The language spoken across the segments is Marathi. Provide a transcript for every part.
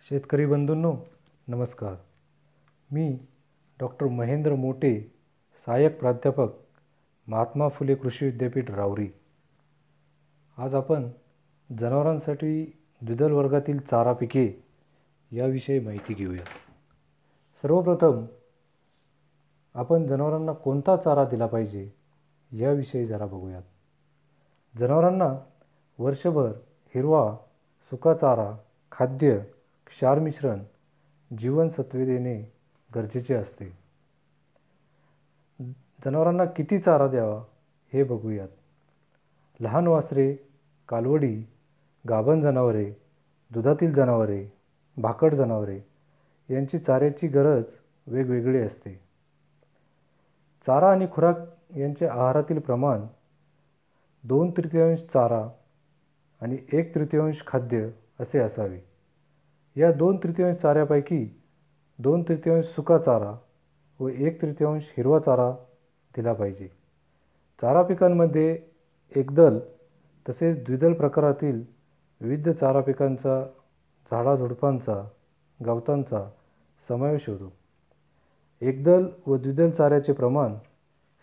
शेतकरी बंधूंनो, नमस्कार. मी डॉक्टर महेंद्र मोटे, सहाय्यक प्राध्यापक, महात्मा फुले कृषी विद्यापीठ राऊरी. आज आपण जनावरांसाठी द्विदल वर्गातील चारा पिके याविषयी माहिती घेऊया. सर्वप्रथम आपण जनावरांना कोणता चारा दिला पाहिजे याविषयी जरा बघूयात. जनावरांना वर्षभर हिरवा, सुका चारा, खाद्य, क्षार मिश्रण, जीवनसत्वे देणे गरजेचे असते. जनावरांना किती चारा द्यावा हे बघूयात. लहान वासरे, कालवडी, गाभण जनावरे, दुधातील जनावरे, भाकड जनावरे यांची चाऱ्याची गरज वेगवेगळी असते. चारा आणि खुराक यांचे आहारातील प्रमाण 2/3 चारा आणि 1/3 खाद्य असे असावे. या 2/3 चाऱ्यापैकी 2/3 सुका चारा व 1/3 हिरवा चारा दिला पाहिजे. चारा पिकांमध्ये एकदल तसेच द्विदल प्रकारातील विविध चारा पिकांचा, झाडाझुडपांचा, गवतांचा समावेश होतो. एकदल व द्विदल चाऱ्याचे प्रमाण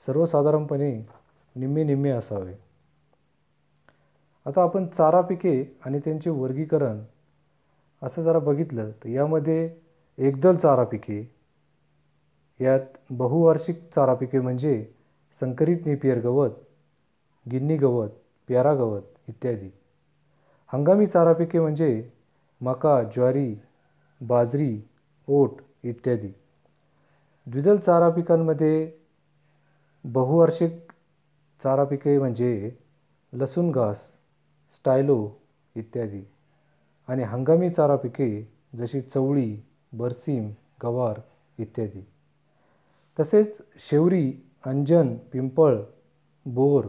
सर्वसाधारणपणे निम्मे असावे. आता आपण चारा पिके आणि त्यांचे वर्गीकरण असं जरा बघितलं तर यामध्ये एकदल चारा पिके, यात बहुवार्षिक चारा पिके म्हणजे संकरित नेपियर गवत, गिन्नी गवत, प्यारा गवत इत्यादी. हंगामी चारा पिके म्हणजे मका, ज्वारी, बाजरी, ओट इत्यादी. द्विदल चारा पिकांमध्ये बहुवार्षिक चारा पिके म्हणजे लसूण घास, स्टायलो इत्यादी आणि हंगामी चारा पिके जशी चवळी, बरसीम, गवार इत्यादी. तसेच शेवरी, अंजन, पिंपळ, बोर,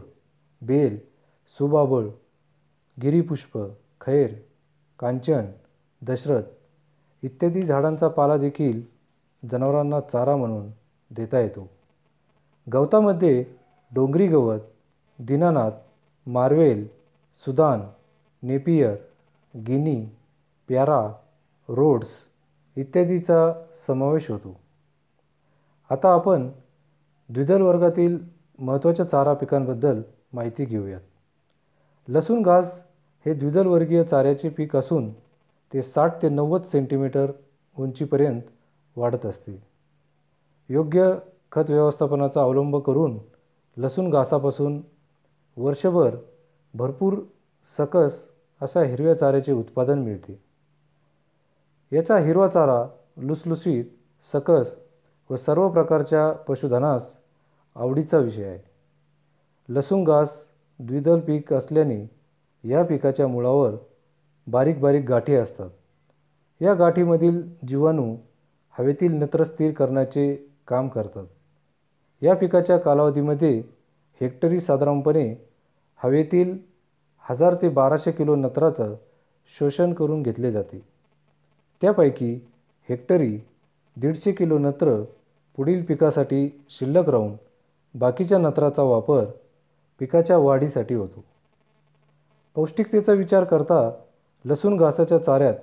बेल, सुबाबळ, गिरीपुष्प, खैर, कांचन, दशरथ इत्यादी झाडांचा पाला देखील जनावरांना चारा म्हणून देता येतो. गवतामध्ये डोंगरी गवत, Dinanath, marvel, Sudan, Napier, guinea, प्यारा, रोड्स इत्यादीचा समावेश होतो. आता आपण द्विदल वर्गातील महत्त्वाच्या चारा पिकांबद्दल माहिती घेऊयात. लसूण घास हे द्विदल वर्गीय चाऱ्याचे पीक असून ते 60 ते 90 सेंटीमीटर उंचीपर्यंत वाढत असते. योग्य खत व्यवस्थापनाचा अवलंब करून लसूण घासापासून वर्षभर भरपूर सकस अशा हिरव्या चाऱ्याचे उत्पादन मिळते. याचा हिरवा चारा लुसलुसीत, सकस व सर्व प्रकारच्या पशुधनास आवडीचा विषय आहे. लसूण घास द्विदल पीक असल्याने या पिकाच्या मुळावर बारीक बारीक गाठी असतात. या गाठीमधील जीवाणू हवेतील नत्र स्थिर करण्याचे काम करतात. या पिकाच्या कालावधीमध्ये हेक्टरी साधारणपणे हवेतील 1000 ते 1200 किलो नत्राचं शोषण करून घेतले जाते. त्यापैकी हेक्टरी 150 किलो नत्र पुढील पिकासाठी शिल्लक राहून बाकीच्या नत्राचा वापर पिकाच्या वाढीसाठी होतो. पौष्टिकतेचा विचार करता लसूण घासाच्या चाऱ्यात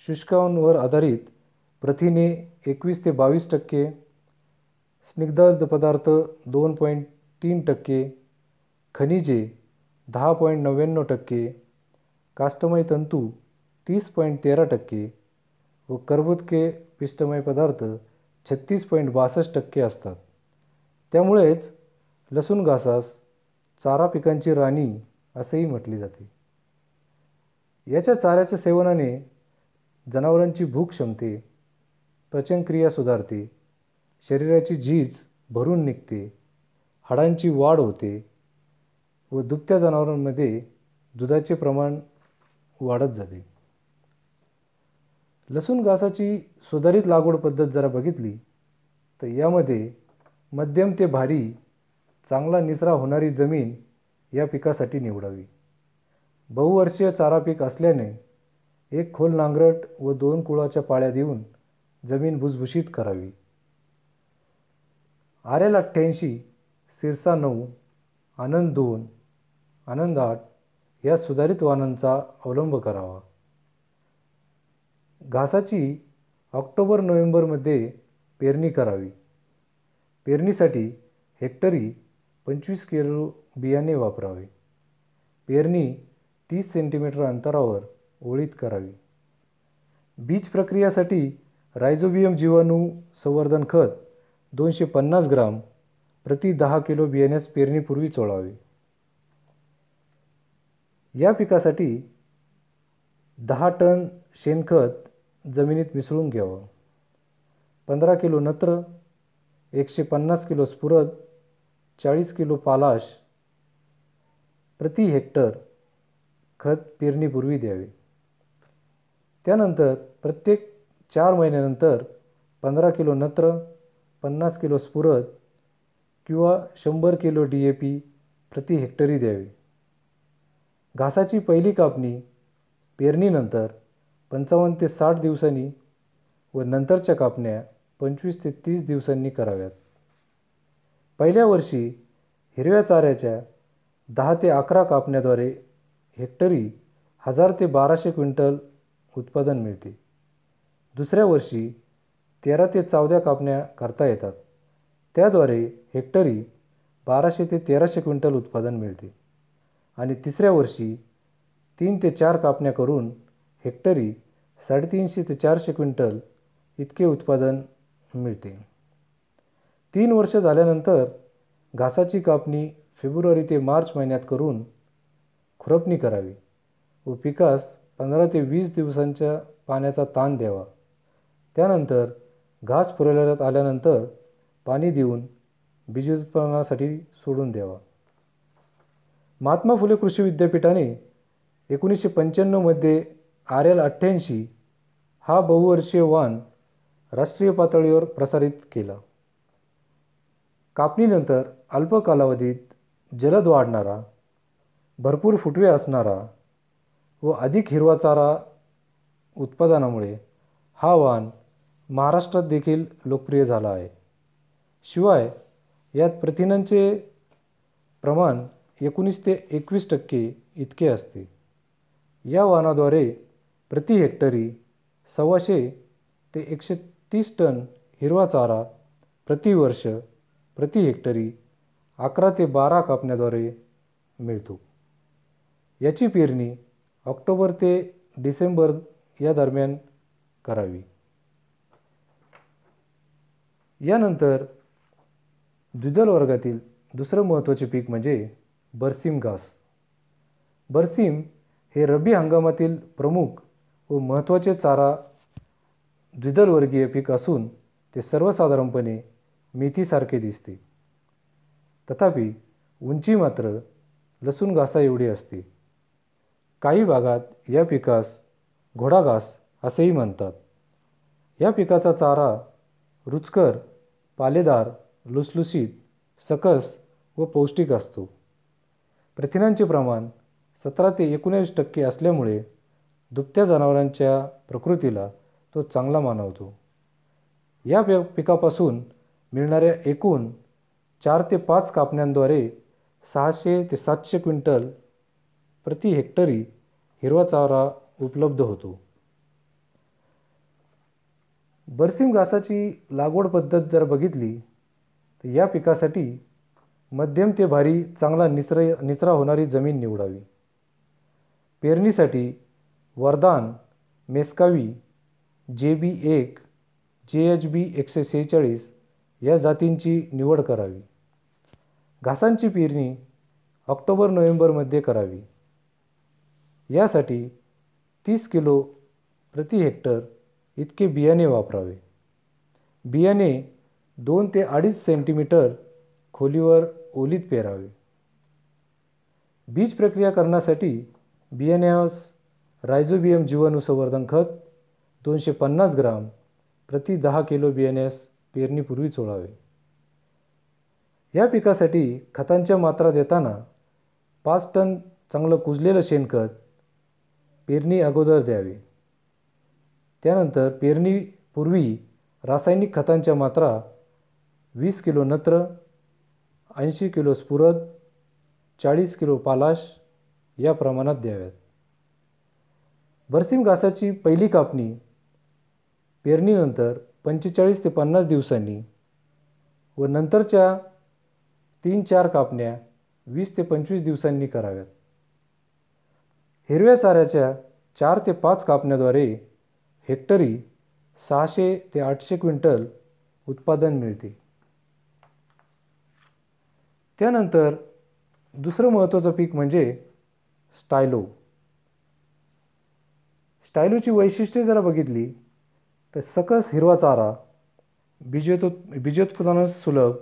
शुष्कांवर आधारित प्रथिने 21 ते 22%, स्निग्ध पदार्थ 2.3%, खनिजे 10.99%, काष्टमय तंतू 30.13% व कर्बोदके पिष्टमय पदार्थ 36.62% असतात. त्यामुळेच लसूण घासास चारा पिकांची राणी असेही म्हटले जाते. याच्या चाऱ्याच्या सेवनाने जनावरांची भूक शमते, पचनक्रिया सुधारते, शरीराची झीज भरून निघते, हाडांची वाढ होते व दुभत्या जनावरांमध्ये दुधाचे प्रमाण वाढत जाते. लसूण घासाची सुधारित लागवड पद्धत जरा बघितली तर यामध्ये मध्यम ते भारी चांगला निचरा होणारी जमीन या पिकासाठी निवडावी. बहुवर्षीय चारा पीक असल्याने एक खोल नांगरट व 2 कुळाच्या पाळ्या देऊन जमीन भुसभुशीत करावी. आर्यल 88, सिरसा 9, आनंद 2, आनंद 8 या सुधारित वाणांचा अवलंब करावा. घासाची ऑक्टोबर-नोव्हेंबरमध्ये पेरणी करावी. पेरणीसाठी हेक्टरी 25 किलो बियाणे वापरावे. पेरणी 30 सेंटीमीटर अंतरावर ओळीत करावी. बीज प्रक्रियासाठी रायझोबियम जीवाणू संवर्धन खत 250 ग्राम प्रति 10 किलो बियाण्यास पेरणीपूर्वी चोळावे. या पिकासाठी 10 टन शेणखत जमिनीत मिसळून घ्यावं. 15 किलो नत्र, 150 किलो स्फुरद, 40 किलो पालाश प्रति हेक्टर खत पेरणीपूर्वी द्यावे. त्यानंतर प्रत्येक 4 महिन्यानंतर 15 किलो नत्र, 50 किलो स्फुरद किंवा 100 किलो DAP प्रति हेक्टरी द्यावे. घासाची पहिली कापणी पेरणीनंतर 55 ते 60 दिवसांनी व नंतरच्या कापण्या 25 ते 30 दिवसांनी कराव्यात. पहिल्या वर्षी हिरव्या चाऱ्याच्या 10 ते 11 कापण्याद्वारे हेक्टरी 1000 ते 1200 क्विंटल उत्पादन मिळते. दुसऱ्या वर्षी 13 ते 14 कापण्या करता येतात. त्याद्वारे हेक्टरी 1200 ते 1300 क्विंटल उत्पादन मिळते. आणि तिसऱ्या वर्षी 3 ते 4 कापण्या करून हेक्टरी 350 ते 400 क्विंटल इतके उत्पादन मिळते. 3 वर्ष झाल्यानंतर घासाची कापणी फेब्रुवारी ते मार्च महिन्यात करून खुरपणी करावी व पिकास 15 ते 20 दिवसांच्या पाण्याचा ताण द्यावा. त्यानंतर घास फुलवण्यात आल्यानंतर पाणी देऊन बीजोत्पादनासाठी सोडून द्यावा. महात्मा फुले कृषी विद्यापीठाने 1995 मध्ये RL88 हा बहुवर्षीय वाण राष्ट्रीय पातळीवर प्रसारित केला. कापणीनंतर अल्प कालावधीत जलद वाढणारा, भरपूर फुटवे असणारा व अधिक हिरवा चारा उत्पादनामुळे हा वाण महाराष्ट्रात देखील लोकप्रिय झाला आहे. शिवाय यात प्रथिनांचे प्रमाण 19 ते 21% इतके असते. या वाणाद्वारे प्रति हेक्टरी 125 ते 130 टन हिरवा चारा प्रतिवर्ष प्रति हेक्टरी 11 ते 12 कापण्याद्वारे मिळतो. याची पेरणी ऑक्टोबर ते डिसेंबर या दरम्यान करावी. यानंतर द्विदल वर्गातील दुसरं महत्त्वाचे पीक म्हणजे बरसीम घास. बरसीम हे रब्बी हंगामातील प्रमुख व महत्त्वाचे चारा द्विदल वर्गीय पीक असून ते सर्वसाधारणपणे मेथीसारखे दिसते. तथापि उंची मात्र लसूण घासा एवढी असते. काही भागात या पिकास घोडा घास असेही म्हणतात. या पिकाचा चारा रुचकर, पालेदार, लुसलुशीत, सकस व पौष्टिक असतो. प्रथिनांचे प्रमाण 17 ते 19% असल्यामुळे दुभत्या जनावरांच्या प्रकृतीला तो चांगला मानवतो. या पिकापासून मिळणाऱ्या एकूण 4 ते 5 कापण्यांद्वारे 600 ते 700 क्विंटल प्रति हेक्टरी हिरवा चारा उपलब्ध होतो. बरसीम घासाची लागवड पद्धत जर बघितली तर या पिकासाठी मध्यम ते भारी चांगला निचरा होणारी जमीन निवडावी. पेरणीसाठी वरदान, मेस्कावी, JB1, JHB 146 या जातींची निवड करावी. घासांची पेरणी ऑक्टोबर-नोव्हेंबरमध्ये करावी. यासाठी 30 किलो प्रति हेक्टर इतके बियाणे वापरावे. बियाणे 2 ते 2.5 सेंटीमीटर खोलीवर ओलीत पेरावे. बीज प्रक्रिया करण्यासाठी बियाण्यास रायझोबियम जीवाणू संवर्धन खत 250 ग्राम प्रति 10 किलो बियाण्यास पेरणीपूर्वी चोळावे. या पिकासाठी खतांच्या मात्रा देताना 5 टन चांगलं कुजलेलं शेणखत पेरणी अगोदर द्यावे. त्यानंतर पेरणीपूर्वी रासायनिक खतांच्या मात्रा 20 किलो नत्र, 80 किलो स्फुरद, 40 किलो पालाश या प्रमाणात द्याव्यात. बरसीम घासाची पहिली कापणी पेरणीनंतर 45 ते 50 दिवसांनी व नंतरच्या 3-4 कापण्या 20 ते 25 दिवसांनी कराव्यात. हिरव्या चाऱ्याच्या 4 ते 5 कापण्याद्वारे हेक्टरी 600 ते 800 क्विंटल उत्पादन मिळते. त्यानंतर दुसरं महत्त्वाचं पीक म्हणजे स्टायलो. स्टायलोची वैशिष्ट्ये जरा बघितली तर सकस हिरवा चारा, बीजोत्पादनास सुलभ,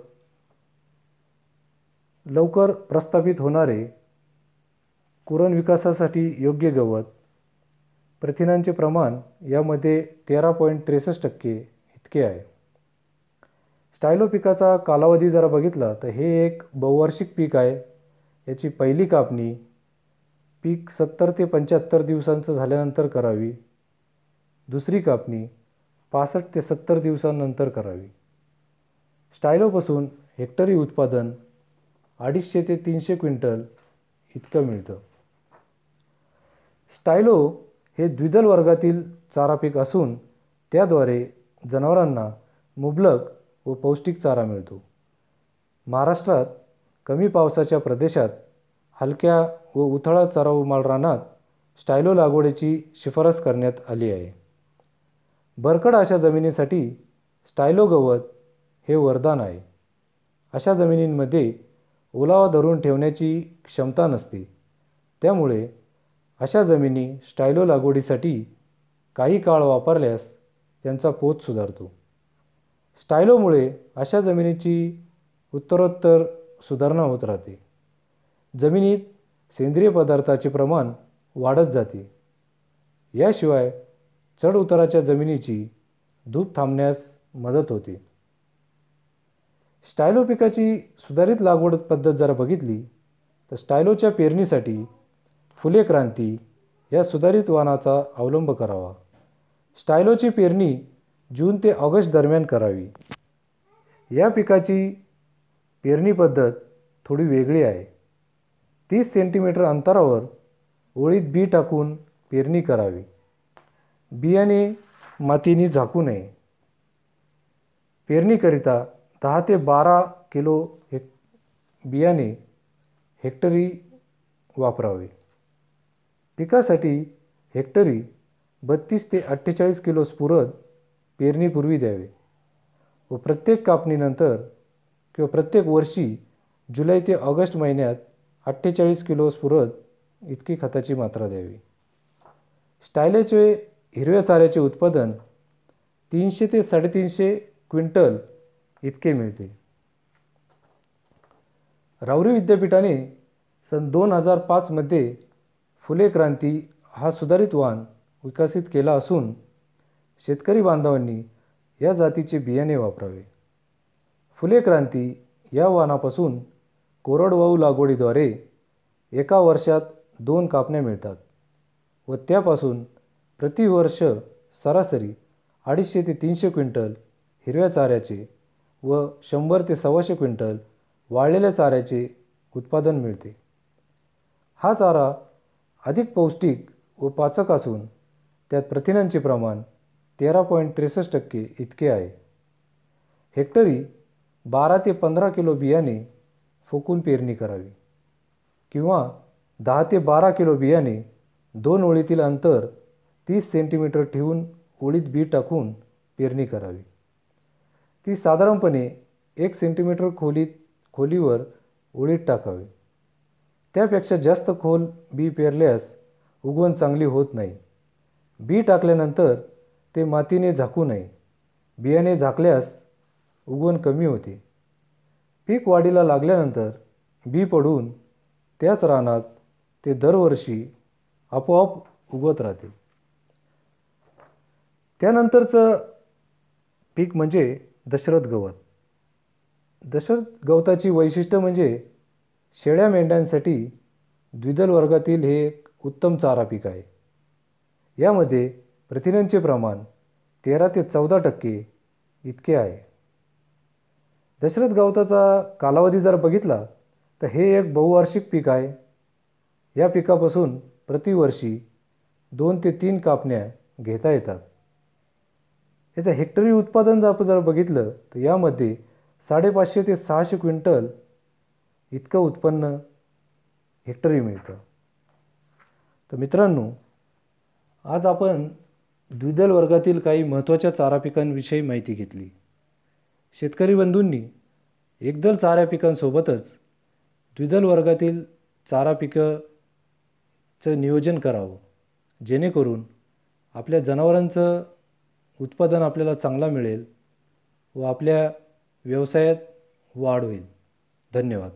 लवकर प्रस्थापित होणारे, कुरण विकासासाठी योग्य गवत, प्रथिनांचे प्रमाण यामध्ये 13.63% इतके आहे. स्टायलो पिकाचा कालावधी जरा बघितला तर हे एक बहुवार्षिक पीक आहे. याची पहिली कापणी पीक 70 ते 75 दिवसांचं झाल्यानंतर करावी. दुसरी कापणी 65 ते 70 दिवसांनंतर करावी. स्टायलोपासून हेक्टरी उत्पादन 250 ते 300 क्विंटल इतकं मिळतं. स्टायलो हे द्विदल वर्गातील चारा पीक असून त्याद्वारे जनावरांना मुबलक व पौष्टिक चारा मिळतो. महाराष्ट्रात कमी पावसाच्या प्रदेशात हलक्या व उथळ चराऊ माळरानात स्टायलो लागवडीची शिफारस करण्यात आली आहे. बरकड अशा जमिनीसाठी स्टायलो गवत हे वरदान आहे. अशा जमिनींमध्ये ओलावा धरून ठेवण्याची क्षमता नसते. त्यामुळे अशा जमिनी स्टायलो लागवडीसाठी काही काळ वापरल्यास त्यांचा पोत सुधारतो. स्टायलोमुळे अशा जमिनीची उत्तरोत्तर सुधारणा होत राहते. जमिनीत सेंद्रिय पदार्थाचे प्रमाण वाढत जाते. याशिवाय चढ उताराच्या जमिनीची धूप थांबण्यास मदत होते. स्टायलो पिकाची सुधारित लागवड पद्धत जर बघितली तर स्टायलोच्या पेरणीसाठी फुले क्रांती या सुधारित वाणाचा अवलंब करावा. स्टायलोची पेरणी जून ते ऑगस्ट दरम्यान करावी. या पिकाची पेरणी पद्धत थोडी वेगळी आहे. 30 सेंटीमीटर अंतरावर ओळीत बी टाकून पेरणी करावी. बियाणे मातीने झाकू नये. पेरणीकरिता 10 ते 12 किलो बियाणे हेक्टरी वापरावे. पिकासाठी हेक्टरी 32 ते 48 किलो स्फुरद पेरणीपूर्वी द्यावे व प्रत्येक कापणीनंतर किंवा प्रत्येक वर्षी जुलै ते ऑगस्ट महिन्यात 48 किलो स्फुरद इतकी खताची मात्रा द्यावी. स्टायलोचे हिरव्या चाऱ्याचे उत्पादन 300 ते 350 क्विंटल इतके मिळते. राऊरी विद्यापीठाने सन 2005 मध्ये फुले क्रांती हा सुधारित वाण विकसित केला असून शेतकरी बांधवांनी या जातीचे बियाणे वापरावे. फुले क्रांती या वाणापासून कोरडवाहू लागवडीद्वारे एका वर्षात 2 कापण्या मिळतात व त्यापासून प्रतिवर्ष सरासरी 250 ते 300 क्विंटल हिरव्या चाऱ्याचे व 100 ते 125 क्विंटल वाळलेल्या चाऱ्याचे उत्पादन मिळते. हा चारा अधिक पौष्टिक व पाचक असून त्यात प्रथिनांचे प्रमाण 13.63% इतके आहे. हेक्टरी 12 ते 15 किलो बियाणे फुकून पेरणी करावी किंवा 10 ते 12 किलो बियाणे 2 ओळीतील अंतर 30 सेंटीमीटर ठेवून ओळीत बी टाकून पेरणी करावी. ती साधारणपणे 1 सेंटीमीटर खोलीवर ओळीत टाकावी. त्यापेक्षा जास्त खोल बी पेरल्यास उगवण चांगली होत नाही. बी टाकल्यानंतर ते मातीने झाकू नये. बियाणे झाकल्यास उगवण कमी होते. पीक वाढीला लागल्यानंतर बी पडून त्याच रानात ते दरवर्षी आपोआप उगवत राहते. त्यानंतरचं पीक म्हणजे दशरथ गवत. दशरथ गवताची वैशिष्ट्य म्हणजे शेळ्या मेंढ्यांसाठी द्विदल वर्गातील हे एक उत्तम चारा पीक आहे. यामध्ये प्रथिनांचे प्रमाण 13 ते 14% इतके आहे. दशरथ गवताचा कालावधी जर बघितला तर हे एक बहुवार्षिक पीक आहे. या पिकापासून प्रतिवर्षी 2 ते 3 कापण्या घेता येतात. याचं हेक्टरी उत्पादन जर आपण बघितलं तर यामध्ये 550 ते 600 क्विंटल इतकं उत्पन्न हेक्टरी मिळतं. तर मित्रांनो, आज आपण द्विदल वर्गातील काही महत्त्वाच्या चारा पिकांविषयी माहिती घेतली. शेतकरी बंधूंनी एकदल चारा पिकांसोबतच द्विदल वर्गातील चारा पिकाचं नियोजन करावं, जेणेकरून आपल्या जनावरांचं उत्पादन आपल्याला चांगला मिळेल व आपल्या व्यवसायात वाढ होईल. धन्यवाद.